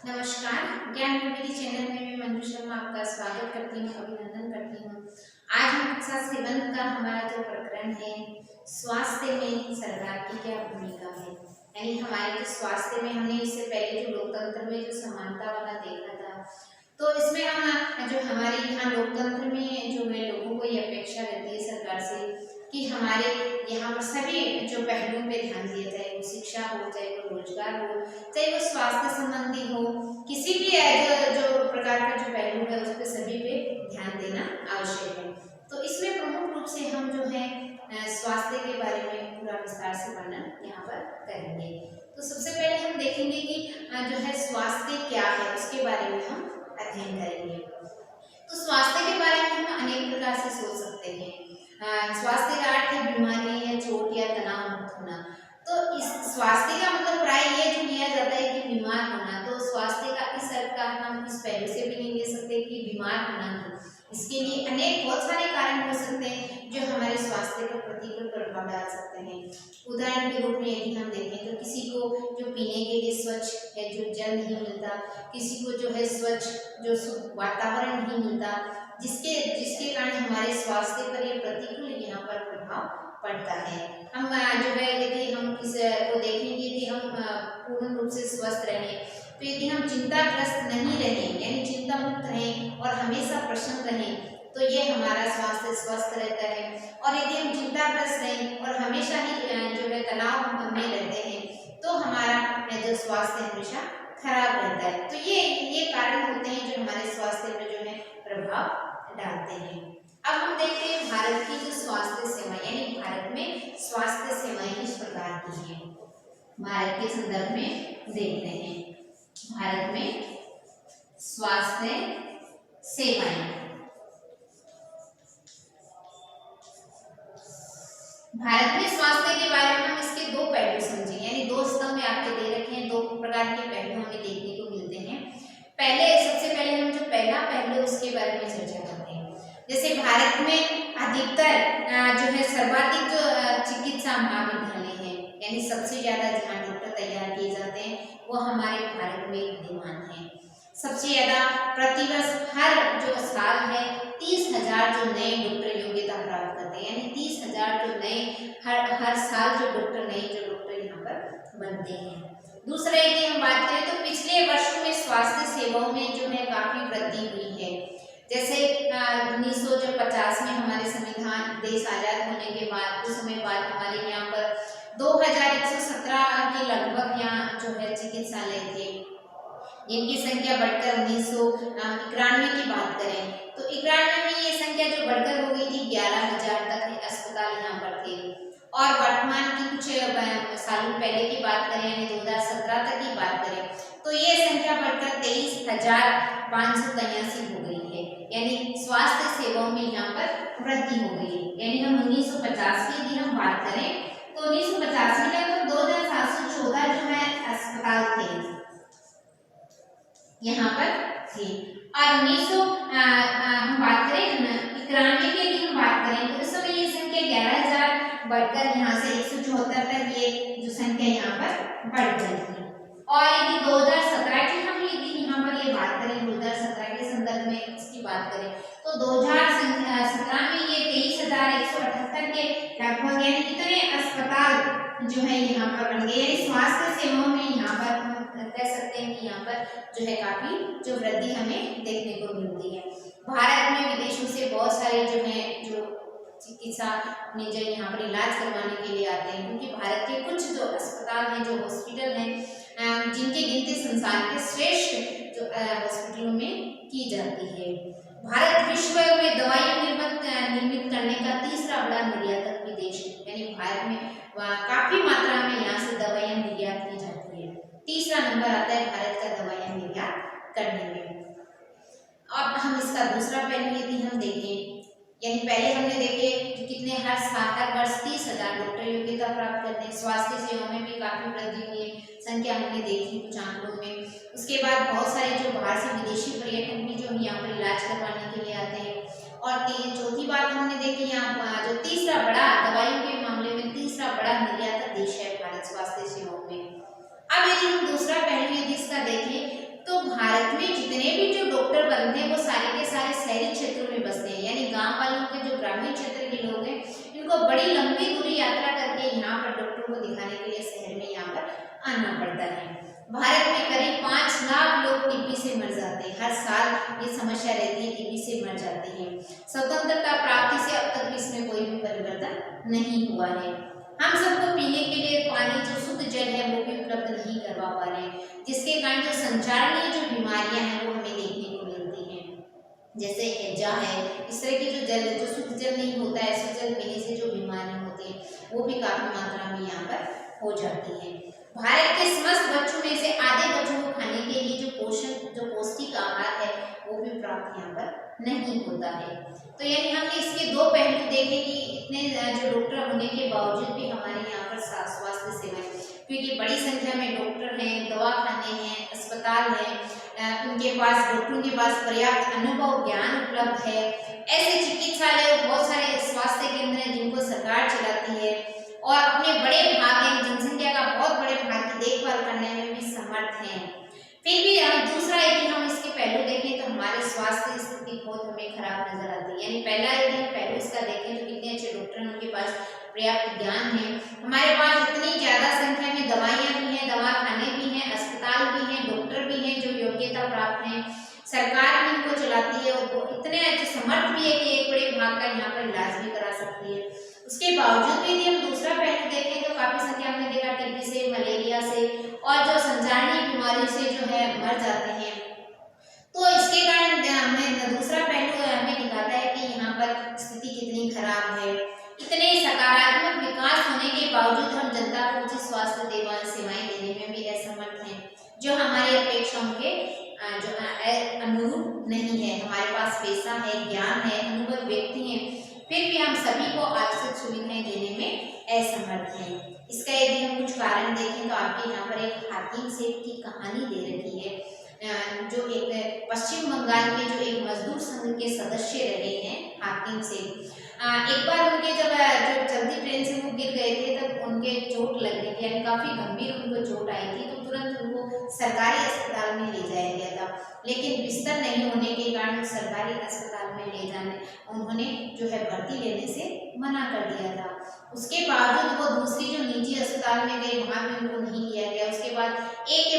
नमस्कार। ज्ञान विविधि चैनल में मैं मंजू शर्मा आपका स्वागत करती हूँ, अभिनंदन करती हूँ। आज हम कक्षा 7 का हमारा जो प्रकरण है, स्वास्थ्य में सरकार की क्या भूमिका है, यानी हमारे जो स्वास्थ्य में हमने इससे पहले जो लोकतंत्र में जो समानता वाला देखा था, तो इसमें हम जो हमारे यहाँ लोकतंत्र में जो है लोगों को ये अपेक्षा रहती है सरकार से कि हमारे यहाँ पर सभी जो पहलुओं पे ध्यान दिया जाए, वो शिक्षा हो, चाहे वो रोजगार हो, चाहे वो स्वास्थ्य संबंधी हो, किसी भी जो प्रकार का जो पहलू है उस पर सभी पे ध्यान देना आवश्यक है। तो इसमें प्रमुख रूप से हम जो है स्वास्थ्य के बारे में पूरा विस्तार से वर्णन यहाँ पर करेंगे। तो सबसे पहले हम देखेंगे कि जो है स्वास्थ्य क्या है, उसके बारे में हम अध्ययन करेंगे। तो स्वास्थ्य के बारे में हम अनेक प्रकार से सोच सकते हैं। स्वास्थ्य का अर्थ है बीमारी या चोट या तनाव मुक्त होना। तो इस स्वास्थ्य का मतलब प्राय ये जो लिया जाता है कि बीमार होना, तो स्वास्थ्य का इस अर्थ का हम इस पहलू से भी नहीं ले सकते कि बीमार होना नहीं। इसके लिए अनेक बहुत सारे कारण हो सकते हैं जो हमारे स्वास्थ्य पर प्रतिकूल प्रभाव डाल सकते हैं। उदाहरण के रूप में यदि हम देखें तो किसी को जो पीने के लिए स्वच्छ है जो जल नहीं मिलता, किसी को जो है स्वच्छ जो वातावरण नहीं मिलता, जिसके जिसके कारण हमारे स्वास्थ्य पर ये प्रतिकूल यहाँ पर प्रभाव पड़ता है। हम जो है यदि हम इस को देखेंगे कि हम पूर्ण रूप से स्वस्थ रहें, तो यदि हम चिंताग्रस्त नहीं रहें यानी चिंता मुक्त रहें और हमेशा प्रसन्न रहें, तो ये हमारा स्वास्थ्य स्वस्थ रहता है। और यदि हम चिंताग्रस्त रहें और हमेशा ही जो है तनाव में रहते हैं, तो हमारा जो स्वास्थ्य हमेशा खराब रहता है। तो ये कारण होते हैं जो हमारे स्वास्थ्य पर जो है प्रभाव डालते हैं। अब हम देखते हैं भारत की जो स्वास्थ्य सेवा यानी भारत में स्वास्थ्य सेवाएं किस प्रकार की हैं। भारत के संदर्भ में देखते हैं भारत में स्वास्थ्य सेवाएं। भारत में स्वास्थ्य के बारे में हम इसके दो पहलू समझेंगे, यानी दो स्तंभ आपके दे रखे हैं, दो प्रकार के पहलू हमें देखने को मिलते हैं। सबसे पहले हम जो पहला पहलू उसके बारे में चर्चा करते हैं। जैसे भारत में अधिकतर जो है सर्वाधिक जो चिकित्सा महाविद्यालय है, यानी सबसे ज्यादा जहाँ डॉक्टर तैयार किए जाते हैं वो हमारे भारत में विद्यमान है। सबसे ज्यादा प्रतिवर्ष हर जो साल है 30,000 जो नए डॉक्टर योग्यता प्राप्त करते हैं, यानी 30,000 जो नए हर साल जो डॉक्टर यहाँ पर बनते हैं। दूसरा यदि हम बात करें तो पिछले वर्षों में स्वास्थ्य सेवाओं में जो है काफी वृद्धि हुई है। जैसे 1950 में हमारे संविधान देश आजाद होने के बाद कुछ समय बाद हमारे यहाँ पर 2117 के लगभग यहाँ जो है चिकित्सालय थे, इनकी संख्या बढ़कर 1991 की बात करें तो 91 में ये संख्या जो बढ़कर हो गई थी 11,000 तक अस्पताल यहाँ पर थे। और वर्तमान की कुछ सालों पहले की बात करें यानी 2017 तक की बात करें तो ये संख्या बढ़कर 23,583 हो गई है, यानी स्वास्थ्य सेवाओं में यहाँ पर वृद्धि हो गई है। यानी हम 1950 की यदि हम बात करें तो 1950 में लगभग 2,714 जो है अस्पताल थे यहाँ पर थे। और 1900 हम बात करें 91 की यदि हम बात करें तो इस समय ये संख्या 11,000 बढ़कर यहाँ से 174 तक ये जो संख्या यहाँ पर बढ़ गई थी। और यदि 2017 की हम यदि यहाँ पर ये बात करें 2017 के संदर्भ में इसकी बात करें तो 2017 में ये 23,178 के लगभग यानी इतने अस्पताल जो है यहाँ पर बन गए, यानी स्वास्थ्य सेवाओं में यहाँ पर हम कह सकते हैं कि यहाँ पर जो है काफी जो वृद्धि हमें देखने को मिलती है। भारत में विदेशों से बहुत सारे जो है जो चिकित्सा अपने जो यहाँ पर इलाज करवाने के लिए आते हैं, क्योंकि भारत के कुछ जो अस्पताल हैं जो हॉस्पिटल हैं जिनकी गिनती संसार के श्रेष्ठ जो हॉस्पिटलों में की जाती है। भारत विश्व में दवाई निर्मित करने का तीसरा बड़ा निर्यातक भी देश है, यानी भारत में काफी मात्रा में यहाँ से दवाइयाँ निर्यात की जाती है। तीसरा नंबर आता है भारत का दवाइयाँ निर्यात करने में। अब हम इसका दूसरा पहलू यदि हम देखें, यानी पहले हमने देखे कितने हर वर्ष 30,000 डॉक्टर योग्यता प्राप्त करते हैं, स्वास्थ्य सेवाओं में भी काफी वृद्धि हुई है, संख्या हमने देखी कुछ आंकड़ों में। उसके बाद बहुत सारे जो बाहर से विदेशी पर्यटक भी जो यहाँ पर इलाज करवाने के लिए आते हैं। और चौथी बात हमने देखी यहाँ जो तीसरा बड़ा दवाइयों के मामले में तीसरा बड़ा निर्यातक देश है भारत स्वास्थ्य सेवाओं में। अब यदि हम दूसरा पहलू यदि इसका देखें तो शहरी क्षेत्रों में बसते हैं, यानी गांव वालों के जो ग्रामीण क्षेत्र के लोग हैं, इनको बड़ी लंबी दूरी यात्रा करके यहाँ पर डॉक्टर को दिखाने के लिए शहर में यहाँ पर आना पड़ता है। भारत में करीब 5 लाख लोग टीबी से मर जाते हैं, हर साल ये समस्या रहती है, टीबी से मर जाते हैं। स्वतंत्रता प्राप्ति से अब तक इसमें कोई भी परिवर्तन नहीं हुआ है। हम सबको पीने के लिए पानी जो शुद्ध जल है वो भी उपलब्ध नहीं करवा पा रहे हैं, जिसके कारण जो संचारणीय जो बीमारियां हैं वो हमें देखने को मिलती हैं, जैसे हैजा है। इस तरह की जो शुद्ध जल नहीं होता है, शुद्ध जल पीने से जो बीमारियां होती हैं वो भी काफी मात्रा में यहाँ पर हो जाती है। भारत के समस्त बच्चों में से आधे बच्चों को खाने के लिए जो पौष्टिक आहार है वो भी प्राप्त यहाँ पर नहीं होता है। तो यानी हमने इसके दो पहलू देखे कि इतने जो डॉक्टर होने के बावजूद भी हमारे यहाँ पर स्वास्थ्य सेवाएं, क्योंकि बड़ी संख्या में डॉक्टर हैं, दवाखाने हैं, अस्पताल हैं, उनके पास डॉक्टरों के पास पर्याप्त अनुभव ज्ञान उपलब्ध है। ऐसे चिकित्सालय बहुत सारे स्वास्थ्य केंद्र हैं जिनको सरकार चलाती है और अपने बड़े भाग जनसंख्या का बहुत बड़े भाग की देखभाल करने में भी समर्थ हैं। फिर भी हम दूसरा यदि हम इसके पहलू देखें तो हमारे स्वास्थ्य स्थिति बहुत हमें खराब नजर आती है। यानी पहला यदि हम पहलू इसका देखें तो कितने अच्छे डॉक्टर हैं, उनके पास पर्याप्त ज्ञान है, हमारे पास इतनी ज्यादा संख्या में दवाइयाँ भी हैं, दवाखाने भी हैं, अस्पताल भी हैं, डॉक्टर भी हैं जो योग्यता प्राप्त हैं, सरकार भी इनको चलाती है और वो इतने अच्छे समर्थ भी है कि एक बड़े भाग का यहाँ पर इलाज भी करा सकती है। उसके बावजूद भी यदि हम दूसरा पहलू देखें तो काफी संख्या में देखा टीबी से, मलेरिया से और जो संचारणीय बीमारियों से जो है मर जाते हैं। तो इसके कारण हमें दूसरा पहलू हमें दिखाता है कि यहाँ पर स्थिति कितनी खराब है। इतने सकारात्मक विकास होने के बावजूद हम जनता को उचित स्वास्थ्य सेवाएं देने में भी असमर्थ हैं, जो हमारी अपेक्षाओं के जो अनुरूप नहीं है। हमारे पास पैसा है, ज्ञान है, अनुभव व्यक्ति हैं, फिर भी हम सभी को आवश्यक सुविधाएं देने में असमर्थ हैं। इसका यदि हम कुछ कारण देखें तो आपके यहाँ पर एक हाकिम सेठ की कहानी दे रखी है, जो एक पश्चिम बंगाल के जो एक मजदूर संघ के सदस्य रहे हैं हाकिम सेठ। एक बार उनके जब जो चलती ट्रेन से वो गिर गए थे तब उनके चोट लगने की, यानी काफी गंभीर उनको चोट आई थी, तो तुरंत उनको सरकारी अस्पताल में ले जाया गया था, लेकिन बिस्तर नहीं होने के कारण सरकारी अस्पताल में ले जाने उन्होंने जो है भर्ती लेने से मना कर दिया था। उसके बावजूद वो दूसरी जो निजी अस्पताल में गए, वहां भी उनको नहीं लिया गया। उसके बाद एक के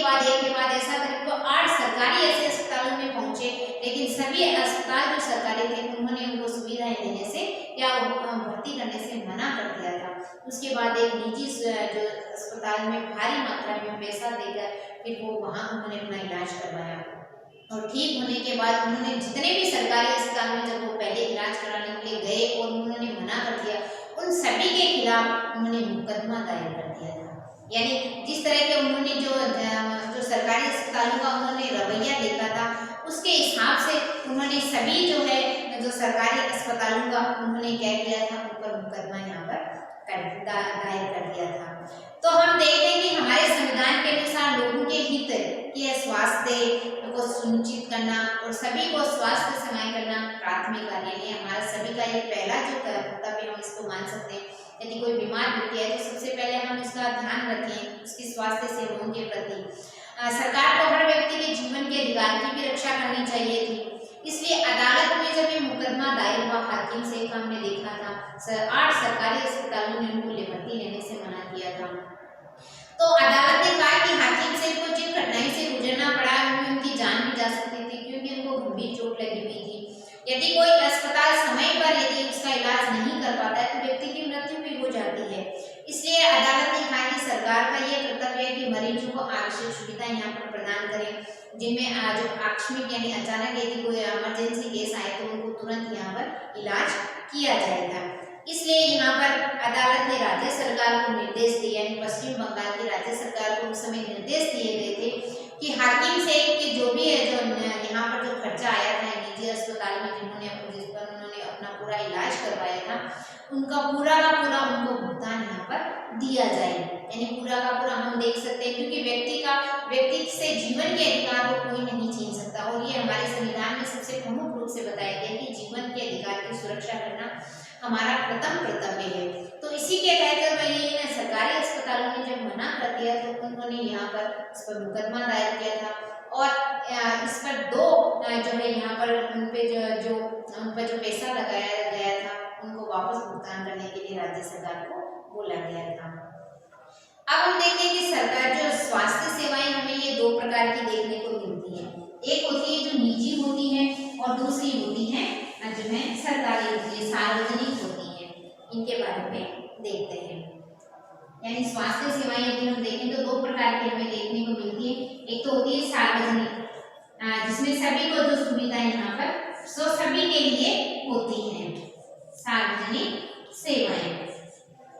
बाद ऐसा करके वो 8 सरकारी ऐसे अस्पतालों में पहुंचे, लेकिन सभी अस्पताल जो सरकारी थे उन्होंने उनको सुविधाएं देने से या भर्ती करने से मना कर दिया था। उसके बाद एक निजी जो अस्पताल में भारी मात्रा में पैसा देकर फिर वो वहाँ उन्होंने अपना इलाज करवाया और ठीक होने के बाद उन्होंने जितने भी सरकारी अस्पताल में जब वो पहले इलाज कराने के लिए गए और उन्होंने मना कर दिया, उन सभी के खिलाफ उन्होंने मुकदमा दायर कर दिया था। यानी जिस तरह के उन्होंने जो सरकारी अस्पतालों का उन्होंने रवैया देखा था, उसके हिसाब से उन्होंने सभी जो है जो सरकारी अस्पतालों का उन्होंने क्या किया था, उन पर मुकदमा यहाँ पर दायर कर दिया था। तो हम देखते हैं कि हमारे संविधान के अनुसार लोगों के हित के स्वास्थ्य को सुनिश्चित करना और सभी को स्वास्थ्य सेवाएं करना प्राथमिक कार्य है। हमारा सभी का ये पहला जो कर्तव्य हम इसको मान सकते हैं। यदि कोई बीमार व्यक्ति है तो सबसे पहले हम उसका ध्यान रखें उसकी स्वास्थ्य सेवाओं के प्रति। सरकार को हर व्यक्ति के जीवन के अधिकार की भी रक्षा करनी चाहिए थी, इसलिए अदालत में जब ये मुकदमा दायर हुआ हाकिम से हमने देखा था 8 सरकारी अस्पतालों ने उनको भर्ती लेने से मना किया था। तो अदालत ने कहा कि हाकिम से को जिन कठिनाई से गुजरना पड़ा उनमें उनकी जान भी जा सकती थी, क्योंकि उनको गंभीर चोट लगी हुई थी। यदि कोई अस्पताल समय पर यदि उसका इलाज नहीं कर पाता है तो व्यक्ति की मृत्यु भी हो जाती है। इसलिए अदालत ने कहा कि सरकार का यह कर्तव्य है कि मरीजों को आवश्यक सुविधाएं यहाँ पर प्रदान करें, जिनमें जो आकस्मिक यानी अचानक यदि कोई इमरजेंसी केस आए तो उनको तुरंत यहाँ पर इलाज किया जाएगा। इसलिए यहाँ पर अदालत ने राज्य सरकार को निर्देश दिए, यानी पश्चिम बंगाल की राज्य सरकार को उस समय निर्देश दिए गए थे कि हाकिम से कि जो भी है जो यहाँ पर जो खर्चा आया था निजी अस्पताल में जिस पर उन्होंने अपना पूरा इलाज करवाया था, उनका पूरा का पूरा उनको भुगतान यहाँ पर दिया जाए। यानी पूरा का पूरा हम देख सकते हैं, क्योंकि व्यक्ति से जीवन के अधिकार को कोई नहीं छीन सकता और ये हमारे संविधान में सबसे प्रमुख रूप से बताया गया कि जीवन के अधिकार की सुरक्षा करना हमारा प्रथम कर्तव्य है। तो इसी के तहत ये सरकारी अस्पतालों ने जब मना कर दिया तो उन्होंने यहाँ पर इस पर मुकदमा दायर किया था और इस पर दो जो है यहाँ पर उन पे उन पर जो पैसा लगाया गया था उनको वापस भुगतान करने के लिए राज्य सरकार को बोला गया था। अब हम देखते हैं कि सरकार जो स्वास्थ्य सेवाएं हमें ये दो प्रकार की देखने को मिलती है। एक होती है जो निजी होती है और दूसरी होती है जो है सरकारी होती है, सार्वजनिक होती है। इनके बारे में देखते हैं। यानी स्वास्थ्य सेवाएं यदि हम देखें तो दो प्रकार की हमें देखने को मिलती है। एक तो होती है सार्वजनिक, जिसमें सभी को जो सुविधाएं यहाँ पर सभी के लिए होती हैं, सार्वजनिक सेवाएं।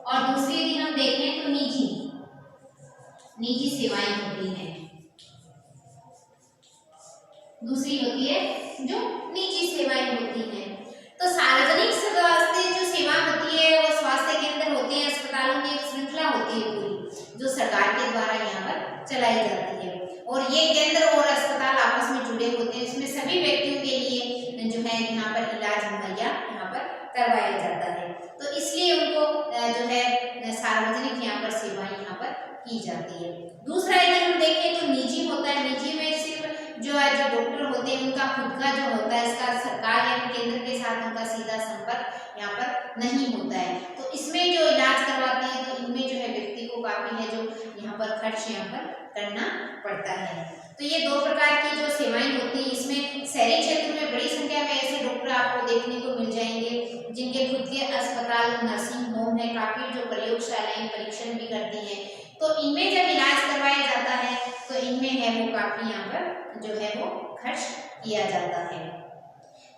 और दूसरी यदि हम देखें तो निजी सेवाएं होती हैं। दूसरी होती है जो निजी सेवाएं होती हैं। तो सार्वजनिक स्वास्थ्य जो सेवा होती है वो स्वास्थ्य केंद्र होते हैं, अस्पतालों की एक श्रृंखला होती है पूरी, जो सरकार के द्वारा यहाँ पर चलाई जाती है। और ये केंद्र और अस्पताल आपस में जुड़े होते हैं। इसमें सभी व्यक्तियों के लिए जो है यहाँ पर इलाज मुहैया यहाँ पर करवाया जाता है। तो इसलिए उनको जो है सार्वजनिक यहाँ पर सेवाएं यहाँ पर की जाती है। दूसरा यदि हम देखें तो निजी होता है। निजी में सिर्फ जो डॉक्टर होते हैं उनका खुद का जो होता है, इसका सरकार या केंद्र के साथ उनका सीधा संपर्क यहाँ पर नहीं होता है। तो इसमें जो इलाज करवाते हैं तो इनमें जो है व्यक्ति को काफी है जो यहाँ पर खर्च यहाँ पर करना पड़ता है। तो ये दो प्रकार की जो सेवाएं होती हैं, इसमें शहरी क्षेत्र में बड़ी संख्या में ऐसे डॉक्टर आपको देखने को मिल जाएंगे जिनके खुद के अस्पताल, नर्सिंग होम है, काफी जो प्रयोगशालाएं परीक्षण भी करती हैं। तो इनमें जब इलाज करवाया जाता है तो इनमें है वो काफी यहाँ पर जो है वो खर्च किया जाता है।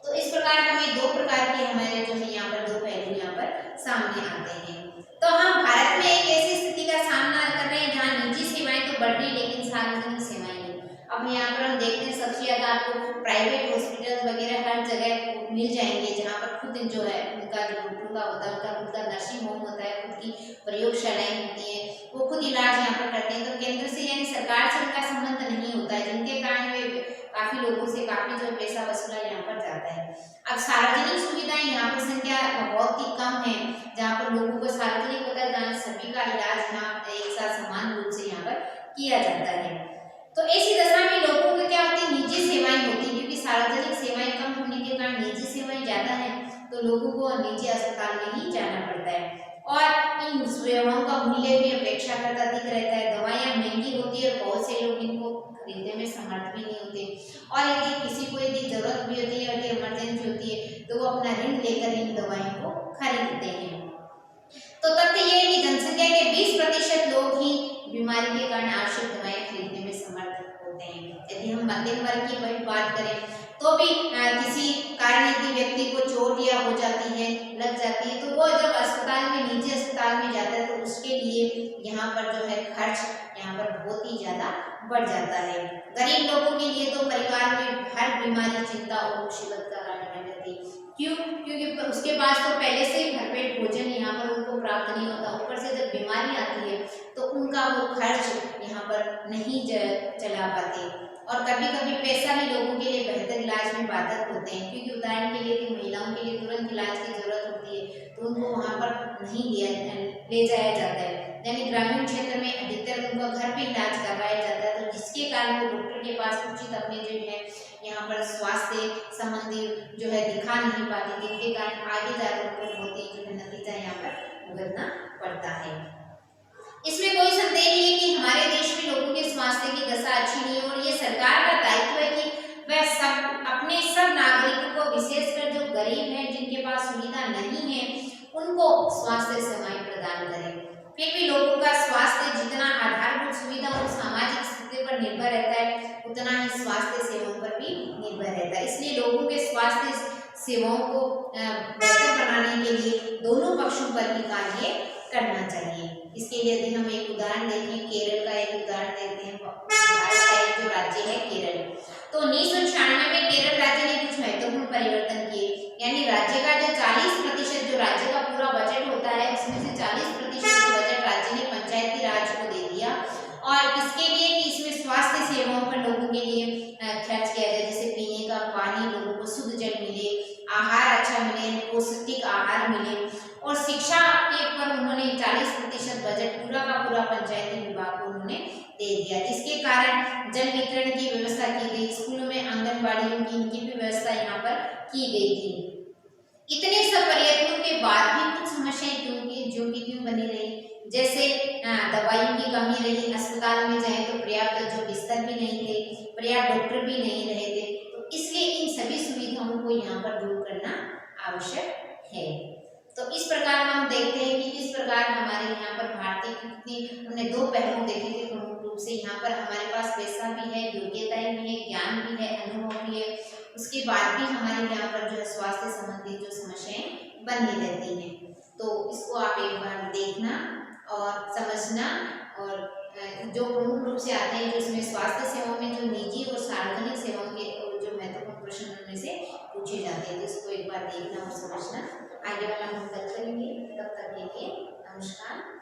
तो इस प्रकार हमें दो प्रकार के हमारे जो है यहाँ पर दो पहलू यहाँ पर सामने आते हैं। तो हम भारत में एक ऐसी स्थिति का सामना कर रहे हैं जहाँ निजी सेवाएं तो बढ़ रही लेकिन सार्वजनिक सेवाएं नहीं। अब यहाँ पर हम देखते हैं सबसे ज्यादा आपको प्राइवेट हॉस्पिटल वगैरह हर जगह मिल जाएंगे जहाँ पर खुद जो है उनका जो डॉक्टर का होता है, उनका खुद का नर्सिंग होम होता है, खुद की प्रयोगशालाएं होती है, वो खुद इलाज यहाँ पर करते हैं। तो केंद्र से यानी सरकार से उनका संबंध नहीं होता है, जिनके कारण वे काफी लोगों से काफी जो पैसा वसूला यहाँ पर जाता है। अब सार्वजनिक सुविधाएं यहाँ पर संख्या बहुत ही कम है, जहाँ पर लोगों को सार्वजनिक होता है जहाँ सभी का इलाज यहाँ एक साथ समान रूप से यहाँ पर किया जाता है। तो ऐसी दशा में लोगों को क्या होती है, निजी सेवाएं होती है, क्योंकि सार्वजनिक सेवाएं कम होने के कारण निजी सेवाएं ज्यादा है तो लोगों को निजी अस्पताल में ही जाना पड़ता है। और इन सेवाओं का मूल्य भी अपेक्षाकृत अधिक रहता है। दवाइयाँ महंगी होती है और बहुत से लोग इनको खरीदने में समर्थ भी नहीं होते। और यदि किसी को यदि जरूरत भी होती है, यदि इमरजेंसी होती है तो वो अपना ऋण लेकर इन दवाइयों को खरीदते हैं। तो तथ्य ये है कि जनसंख्या के 20% लोग ही बीमारी के कारण आवश्यक दवाएं खरीदने में समर्थ होते हैं। यदि हम मध्यम वर्ग की बात करें तो भी किसी कारण यदि व्यक्ति को चोट या हो जाती है, लग जाती है, तो वो जब अस्पताल में निजी अस्पताल में जाता है तो उसके लिए यहाँ पर जो है खर्च यहाँ पर बहुत ही ज्यादा बढ़ जाता है। गरीब लोगों के लिए तो परिवार में हर बीमारी चिंता और मुसीबत का कारण बन जाती है। क्यों? क्योंकि उसके पास तो पहले से ही भरपेट भोजन यहाँ पर उनको प्राप्त नहीं होता, ऊपर से जब बीमारी आती है तो उनका वो खर्च यहाँ पर नहीं चला पाते। और कभी कभी पैसा भी लोगों के लिए बेहतर इलाज में बाधक होते हैं, क्योंकि उदाहरण के लिए महिलाओं के लिए तुरंत इलाज की जरूरत होती है तो उनको वहाँ पर नहीं ले जाया जाता है। यानी ग्रामीण क्षेत्र में अधिकतर उनको घर पे इलाज करवाया जाता है, तो जिसके कारण वो डॉक्टर के पास उचित अपने जो है यहाँ पर स्वास्थ्य संबंधी जो है दिखा नहीं पाते, जिनके कारण आगे जाकर उनको बहुत ही जो है नतीजा यहाँ पर भुगतना पड़ता है। इसमें कोई संदेह नहीं है कि हमारे देश में लोगों के स्वास्थ्य की दशा अच्छी नहीं है और ये सरकार का दायित्व है कि वह सब अपने सब नागरिकों को, विशेषकर जो गरीब हैं जिनके पास सुविधा नहीं है, उनको स्वास्थ्य सेवाएं प्रदान करें। फिर भी लोगों का स्वास्थ्य जितना आधारभूत सुविधा और सामाजिक स्थिति पर निर्भर रहता है उतना ही स्वास्थ्य सेवाओं पर भी निर्भर रहता है। इसलिए लोगों के स्वास्थ्य सेवाओं को बेहतर बनाने के लिए दोनों पक्षों पर ही कार्य करना चाहिए। इसके लिए यदि हम एक उदाहरण देखें, केरल का एक उदाहरण देते हैं। भारत का एक जो राज्य है केरल, तो 1996 में केरल राज्य ने कुछ महत्वपूर्ण परिवर्तन किए। यानी राज्य का जो 40% जो राज्य का पूरा बजट होता है उसमें से 40% बजट राज्य ने पंचायती राज को दे दिया। और इसके लिए कि इसमें स्वास्थ्य सेवाओं पर लोगों के लिए खर्च किया जाए, जैसे पीने का पानी, लोगों को शुद्ध जल मिले, आहार अच्छा मिले, पौष्टिक आहार मिले, और शिक्षा के ऊपर उन्होंने 40% बजट दे दिया, जिसके कारण जल वितरण की व्यवस्था की गई। स्कूलों में आंगनबाड़ियों की इनकी भी व्यवस्था यहाँ पर की गई थी। इतने सब प्रयत्नों के बाद भी कुछ समस्याएं क्यों बनी रही, जैसे दवाइयों की कमी रही, अस्पताल में जाए तो पर्याप्त जो बिस्तर भी नहीं थे, पर्याप्त डॉक्टर भी नहीं रहे थे, तो इसलिए इन सभी सुविधाओं को यहाँ पर दूर करना आवश्यक है। तो इस प्रकार हम देखते हैं कि किस प्रकार हमारे यहाँ पर भारतीय कितनी, हमने दो पहलू देखे थे प्रमुख रूप से। यहाँ पर हमारे पास पैसा भी है, योग्यताएं भी है, ज्ञान भी है, अनुभव भी है, उसके बाद भी हमारे यहाँ पर जो है स्वास्थ्य संबंधित जो समस्याएं बनी रहती हैं। तो इसको आप एक बार देखना और समझना, और जो प्रमुख रूप से आते हैं जो इसमें स्वास्थ्य सेवाओं में जो निजी और सार्वजनिक सेवाओं के जो महत्वपूर्ण प्रश्न उनमें से पूछे जाते हैं, तो इसको एक बार देखना और समझना। आगे वाला हम कल करेंगे, तब तक के लिए नमस्कार।